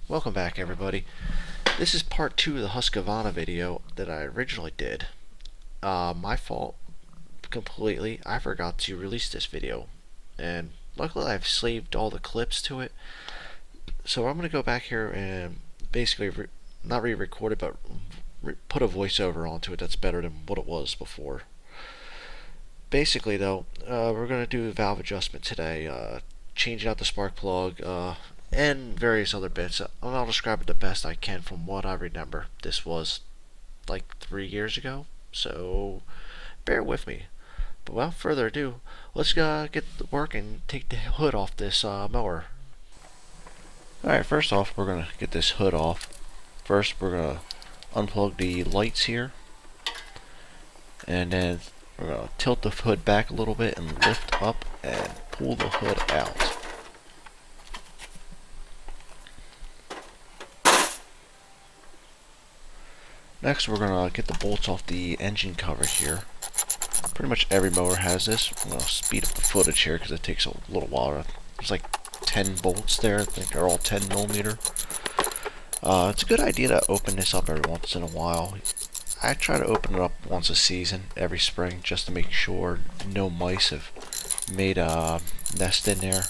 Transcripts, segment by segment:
Welcome back, everybody. This is part 2 of the Husqvarna video that I originally did. My fault completely. I forgot to release this video, and luckily I've saved all the clips to it. So I'm going to go back here and basically not re-record it, but put a voiceover onto it that's better than what it was before. Basically, though, we're going to do a valve adjustment today, changing out the spark plug, and various other bits. I'll describe it the best I can from what I remember. This was like 3 years ago, so bear with me. But without further ado, let's get to work and take the hood off this mower. Alright, first off, we're going to get this hood off. First, we're going to unplug the lights here, and then we're going to tilt the hood back a little bit and lift up and pull the hood out. Next, we're going to get the bolts off the engine cover here. Pretty much every mower has this. I'm going to speed up the footage here because it takes a little while. There's like 10 bolts there. I think they're all 10 millimeter. It's a good idea to open this up every once in a while. I try to open it up once a season, every spring, just to make sure no mice have made a nest in there.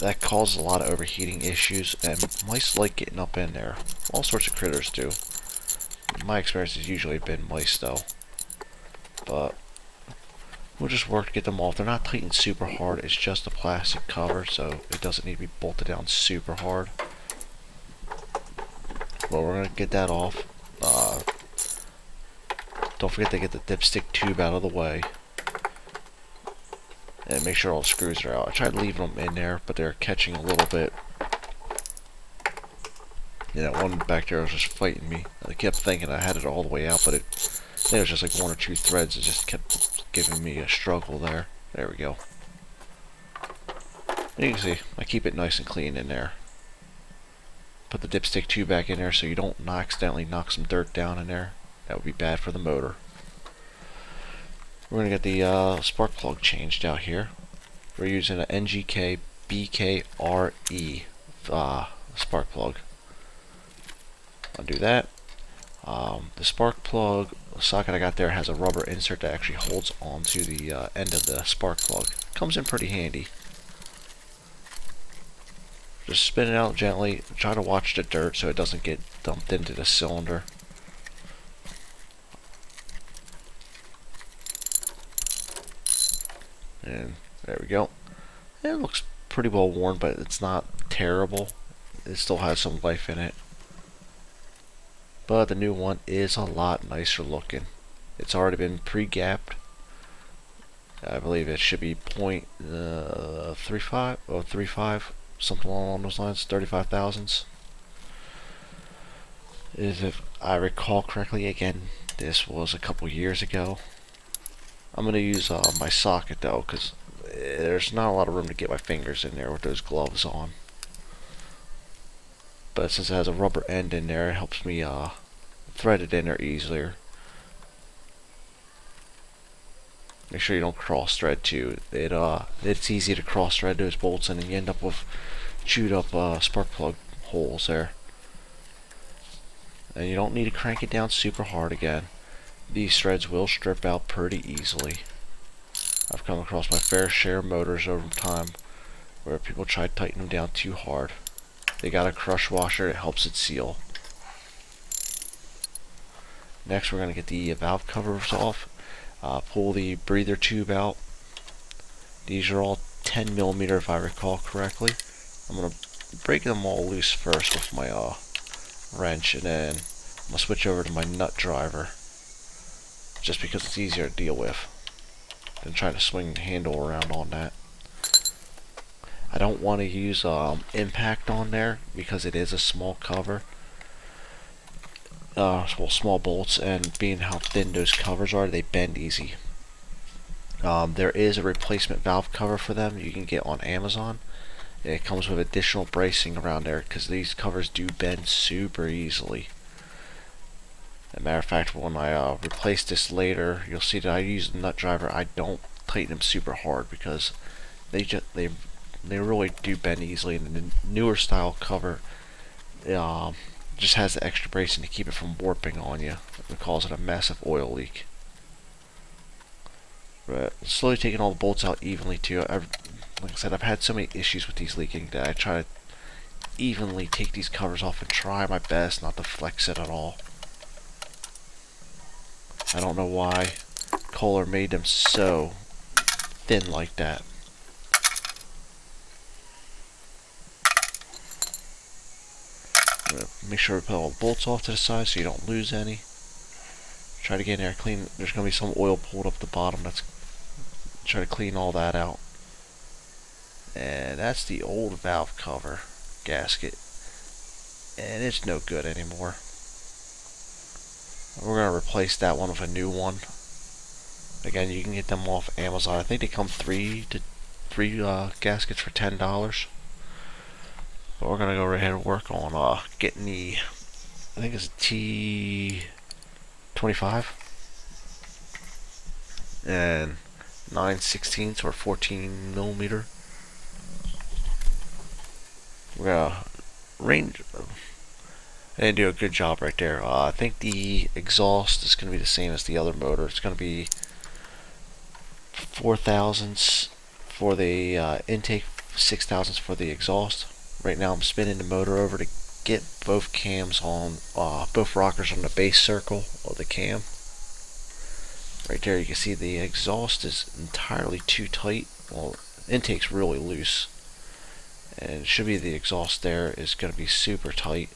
That causes a lot of overheating issues, and mice like getting up in there. All sorts of critters do. My experience has usually been mice though, but we'll just work to get them off. They're not tightened super hard, it's just a plastic cover, so it doesn't need to be bolted down super hard. Well, we're going to get that off. Don't forget to get the dipstick tube out of the way, and make sure all the screws are out. I tried leaving them in there, but they're catching a little bit. Yeah, that one back there was just fighting me. I kept thinking I had it all the way out, but it was just like 1 or 2 threads. It just kept giving me a struggle there. There we go. And you can see, I keep it nice and clean in there. Put the dipstick tube back in there so you don't accidentally knock some dirt down in there. That would be bad for the motor. We're going to get the spark plug changed out here. We're using an NGK BKRE spark plug. Undo that. The spark plug socket I got there has a rubber insert that actually holds onto the end of the spark plug. Comes in pretty handy. Just spin it out gently. Try to watch the dirt so it doesn't get dumped into the cylinder. And there we go. It looks pretty well worn, but it's not terrible. It still has some life in it. But the new one is a lot nicer looking. It's already been pre-gapped. I believe it should be .35 or 35, something along those lines, 35 thousandths. If I recall correctly, again, this was a couple years ago. I'm going to use my socket though, because there's not a lot of room to get my fingers in there with those gloves on. But since it has a rubber end in there, it helps me thread it in there easier. Make sure you don't cross thread too. It's easy to cross thread those bolts, and then you end up with chewed up spark plug holes there. And you don't need to crank it down super hard again. These threads will strip out pretty easily. I've come across my fair share of motors over time where people try to tighten them down too hard. They got a crush washer that helps it seal. Next, we're going to get the valve covers off. Pull the breather tube out. These are all 10 millimeter if I recall correctly. I'm going to break them all loose first with my wrench, and then I'm going to switch over to my nut driver, just because it's easier to deal with than trying to swing the handle around on that. I don't want to use impact on there because it is a small cover. Well, small bolts, and being how thin those covers are, they bend easy. There is a replacement valve cover for them you can get on Amazon. It comes with additional bracing around there because these covers do bend super easily. As a matter of fact, when I replace this later, you'll see that I use the nut driver. I don't tighten them super hard because they really do bend easily. And the newer style cover just has the extra bracing to keep it from warping on you. It causes a massive oil leak. But slowly taking all the bolts out evenly too. Like I said, I've had so many issues with these leaking that I try to evenly take these covers off and try my best not to flex it at all. I don't know why Kohler made them so thin like that. I'm gonna make sure we put all the bolts off to the side so you don't lose any. Try to get in there clean. There's going to be some oil pulled up the bottom. Try to clean all that out. And that's the old valve cover gasket. And it's no good anymore. We're going to replace that one with a new one. Again, you can get them off Amazon. I think they come three gaskets for $10. But we're going to go right ahead and work on getting the, I think it's T25 and 9/16 or 14 millimeter. We're gonna range. I didn't do a good job right there. I think the exhaust is going to be the same as the other motor. It's going to be 4,000s for the intake, 6,000s for the exhaust. Right now I'm spinning the motor over to get both cams on, both rockers on the base circle of the cam. Right there you can see the exhaust is entirely too tight. Well, intake's really loose. And it should be the exhaust there is going to be super tight.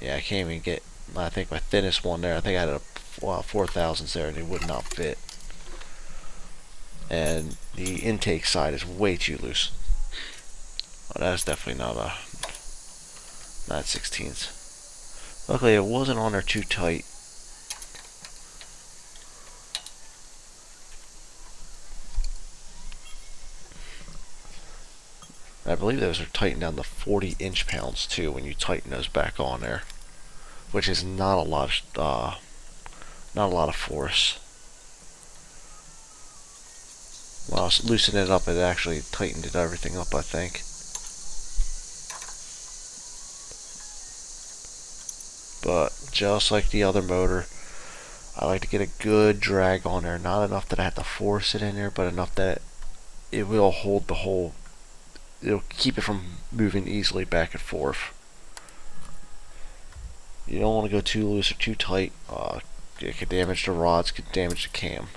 Yeah, I can't even get, I think my thinnest one there, I think I had a 4,000s there and it would not fit. And the intake side is way too loose. Well, that's definitely not 9/16. Luckily it wasn't on there too tight. I believe those are tightened down to 40 inch-pounds too when you tighten those back on there, which is not a lot of force. When I was loosening it up, it actually tightened everything up, I think. But just like the other motor, I like to get a good drag on there. Not enough that I have to force it in there, but enough that it will hold the whole. It'll keep it from moving easily back and forth. You don't want to go too loose or too tight. It could damage the rods, could damage the cam.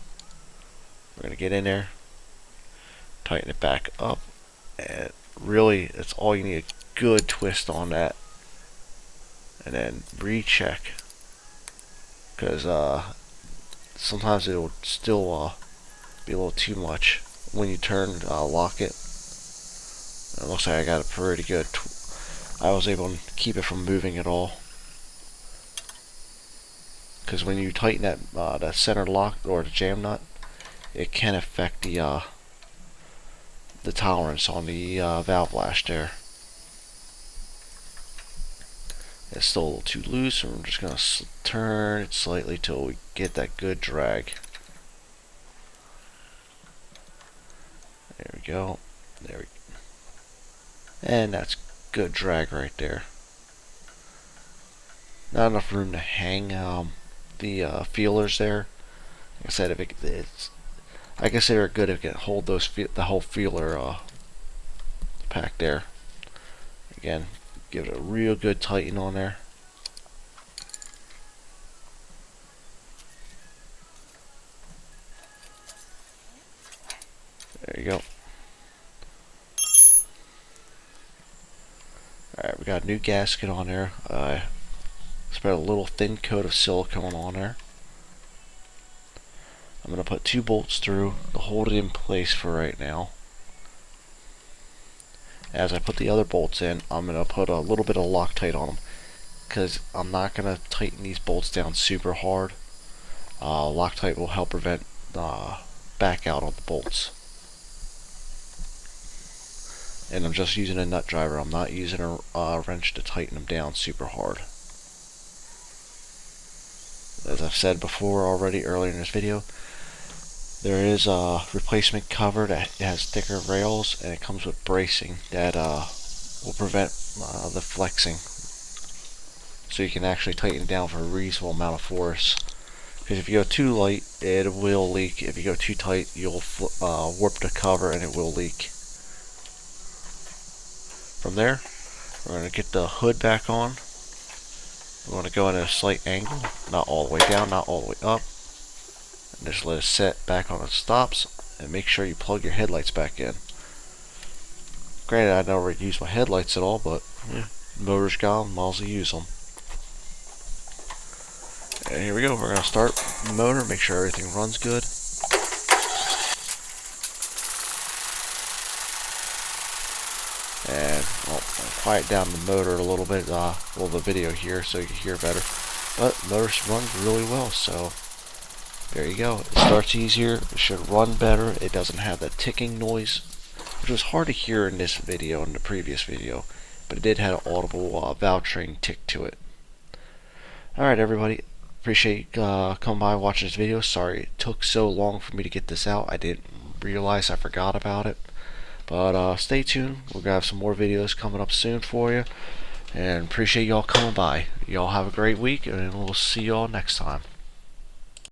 We're going to get in there, tighten it back up, and really, that's all you need, a good twist on that. And then recheck. Because sometimes it will still be a little too much when you turn lock it. It looks like I got a pretty good. I was able to keep it from moving at all. Because when you tighten that center lock or the jam nut, it can affect the tolerance on the valve lash there. It's still a little too loose, and we're just gonna turn it slightly till we get that good drag. There we go. There we go. And that's good drag right there. Not enough room to hang the feelers there. Like I said, if I consider it good if it can hold the whole feeler pack there. Again, give it a real good tighten on there. There you go. Alright, we got a new gasket on there. Spread a little thin coat of silicone on there. I'm going to put 2 bolts through to hold it in place for right now. As I put the other bolts in, I'm going to put a little bit of Loctite on them, because I'm not going to tighten these bolts down super hard. Loctite will help prevent back out on the bolts. And I'm just using a nut driver. I'm not using a wrench to tighten them down super hard. As I've said before already earlier in this video, there is a replacement cover that has thicker rails, and it comes with bracing that will prevent the flexing. So you can actually tighten it down for a reasonable amount of force. Because if you go too light, it will leak. If you go too tight, you'll warp the cover and it will leak. From there, we're going to get the hood back on. We want to go at a slight angle, not all the way down, not all the way up. And just let it set back on its stops. And make sure you plug your headlights back in. Granted, I never use my headlights at all, but yeah, motor's gone, might as well use them. And here we go, we're going to start the motor, make sure everything runs good. And I'll quiet down the motor a little bit, the video here so you can hear better. But the motor runs really well, so there you go. It starts easier, it should run better, it doesn't have that ticking noise, which was hard to hear in this video and the previous video, but it did have an audible valve train tick to it. Alright everybody, appreciate you coming by and watching this video. Sorry it took so long for me to get this out. I didn't realize I forgot about it. But stay tuned. We're going to have some more videos coming up soon for you. And appreciate y'all coming by. Y'all have a great week, and we'll see y'all next time.